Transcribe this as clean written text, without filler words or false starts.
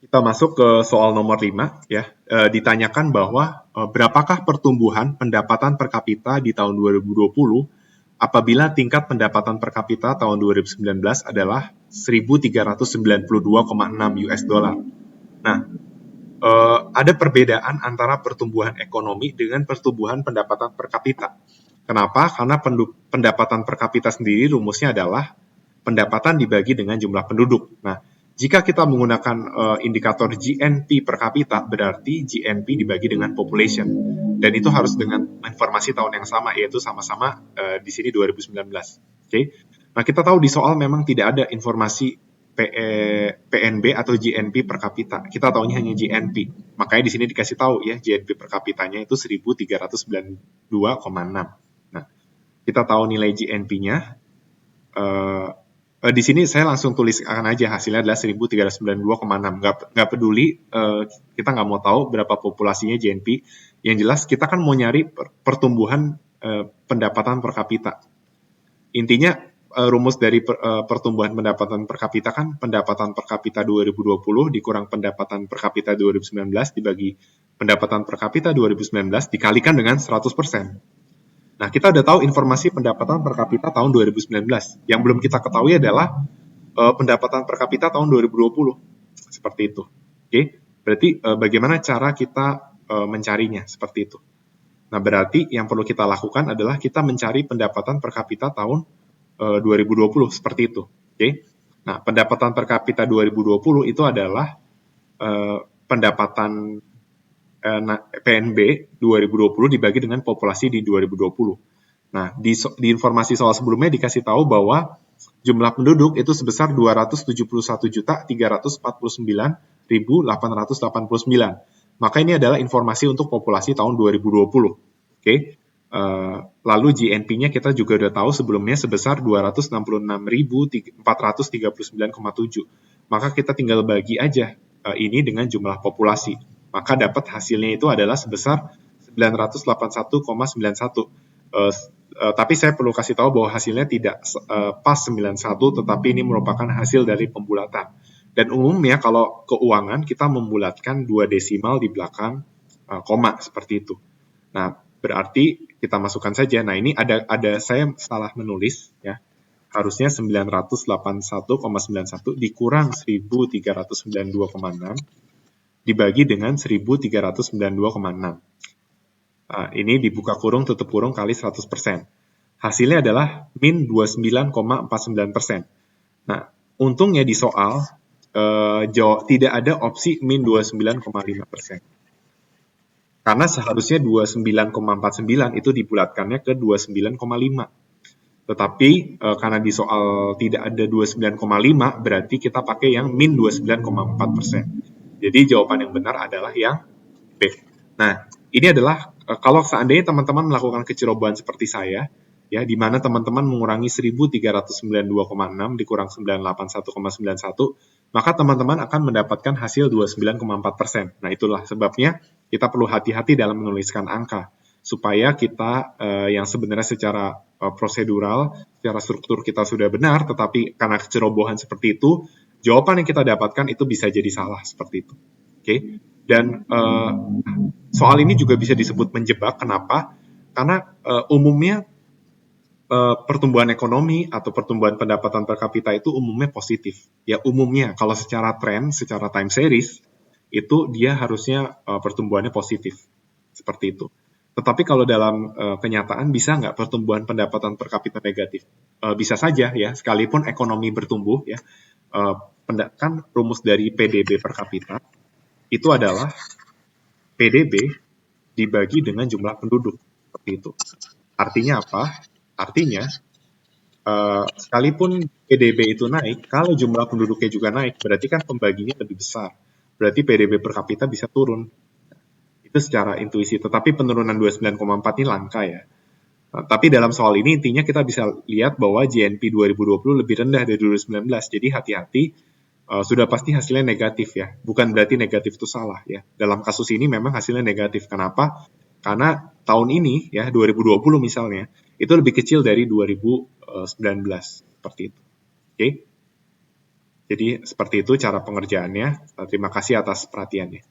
Kita masuk ke soal nomor 5 ya. Ditanyakan bahwa berapakah pertumbuhan pendapatan per kapita di tahun 2020 apabila tingkat pendapatan per kapita tahun 2019 adalah 1.392,6 US dollar. Nah, ada perbedaan antara pertumbuhan ekonomi dengan pertumbuhan pendapatan per kapita. Kenapa? Karena pendapatan per kapita sendiri rumusnya adalah pendapatan dibagi dengan jumlah penduduk. Nah, jika kita menggunakan indikator GNP per kapita, berarti GNP dibagi dengan population. Dan itu harus dengan informasi tahun yang sama, yaitu sama-sama di sini 2019. Oke. Nah, kita tahu di soal memang tidak ada informasi PNB atau GNP per kapita. Kita tahunya hanya GNP. Makanya di sini dikasih tahu ya, GNP per kapitanya itu 1.392,6. Nah, kita tahu nilai GNP-nya. Di sini saya langsung tuliskan aja hasilnya adalah 1.392,6. Nggak peduli, kita nggak mau tahu berapa populasinya GNP. Yang jelas kita kan mau nyari pertumbuhan pendapatan per kapita. Intinya rumus dari pertumbuhan pendapatan per kapita kan pendapatan per kapita 2020 dikurang pendapatan per kapita 2019 dibagi pendapatan per kapita 2019 dikalikan dengan 100%. Nah, kita udah tahu informasi pendapatan per kapita tahun 2019. Yang belum kita ketahui adalah pendapatan per kapita tahun 2020. Seperti itu. Oke, berarti bagaimana cara kita mencarinya seperti itu. Nah, berarti yang perlu kita lakukan adalah kita mencari pendapatan per kapita tahun 2020 seperti itu. Oke. Nah, pendapatan per kapita 2020 itu adalah pendapatan PNB 2020 dibagi dengan populasi di 2020. Nah, di informasi soal sebelumnya dikasih tahu bahwa jumlah penduduk itu sebesar 271.349.889. Maka ini adalah informasi untuk populasi tahun 2020. Oke. Lalu GNP-nya kita juga udah tahu sebelumnya sebesar 266.439,7. Maka kita tinggal bagi aja ini dengan jumlah populasi. Maka dapat hasilnya itu adalah sebesar 981,91. Tapi saya perlu kasih tahu bahwa hasilnya tidak pas 91, tetapi ini merupakan hasil dari pembulatan. Dan umumnya kalau keuangan kita membulatkan 2 desimal di belakang koma seperti itu. Nah, berarti kita masukkan saja. Nah, ini ada saya salah menulis ya. Harusnya 981,91 dikurang 1.392,6 dibagi dengan 1.392,6. Ini dibuka kurung tutup kurung kali 100%. Hasilnya adalah min 29,49%. Nah, untungnya di soal tidak ada opsi min 29,5%. Karena seharusnya 29,49 itu dibulatkannya ke 29,5. Tetapi karena di soal tidak ada 29,5, berarti kita pakai yang min 29,4%. Jadi jawaban yang benar adalah yang B. Nah, ini adalah kalau seandainya teman-teman melakukan kecerobohan seperti saya, ya, di mana teman-teman mengurangi 1.392,6 dikurang 981,91, maka teman-teman akan mendapatkan hasil 29,4%. Nah, itulah sebabnya kita perlu hati-hati dalam menuliskan angka, supaya kita yang sebenarnya secara prosedural, secara struktur kita sudah benar, tetapi karena kecerobohan seperti itu, jawaban yang kita dapatkan itu bisa jadi salah seperti itu. Oke? Dan soal ini juga bisa disebut menjebak. Kenapa? Karena umumnya pertumbuhan ekonomi atau pertumbuhan pendapatan per kapita itu umumnya positif. Ya, umumnya kalau secara tren, secara time series, itu dia harusnya pertumbuhannya positif. Seperti itu. Tetapi kalau dalam kenyataan bisa nggak pertumbuhan pendapatan per kapita negatif? Bisa saja ya, sekalipun ekonomi bertumbuh ya. Kan rumus dari PDB per kapita itu adalah PDB dibagi dengan jumlah penduduk. Seperti itu. Artinya apa? Artinya sekalipun PDB itu naik, kalau jumlah penduduknya juga naik, berarti kan pembaginya lebih besar. Berarti PDB per kapita bisa turun. Itu secara intuisi. Tetapi penurunan 29,4 ini langka ya. Tapi dalam soal ini intinya kita bisa lihat bahwa GNP 2020 lebih rendah dari 2019. Jadi hati-hati, sudah pasti hasilnya negatif ya. Bukan berarti negatif itu salah ya. Dalam kasus ini memang hasilnya negatif. Kenapa? Karena tahun ini ya 2020 misalnya itu lebih kecil dari 2019 seperti itu. Oke. Jadi seperti itu cara pengerjaannya. Terima kasih atas perhatiannya.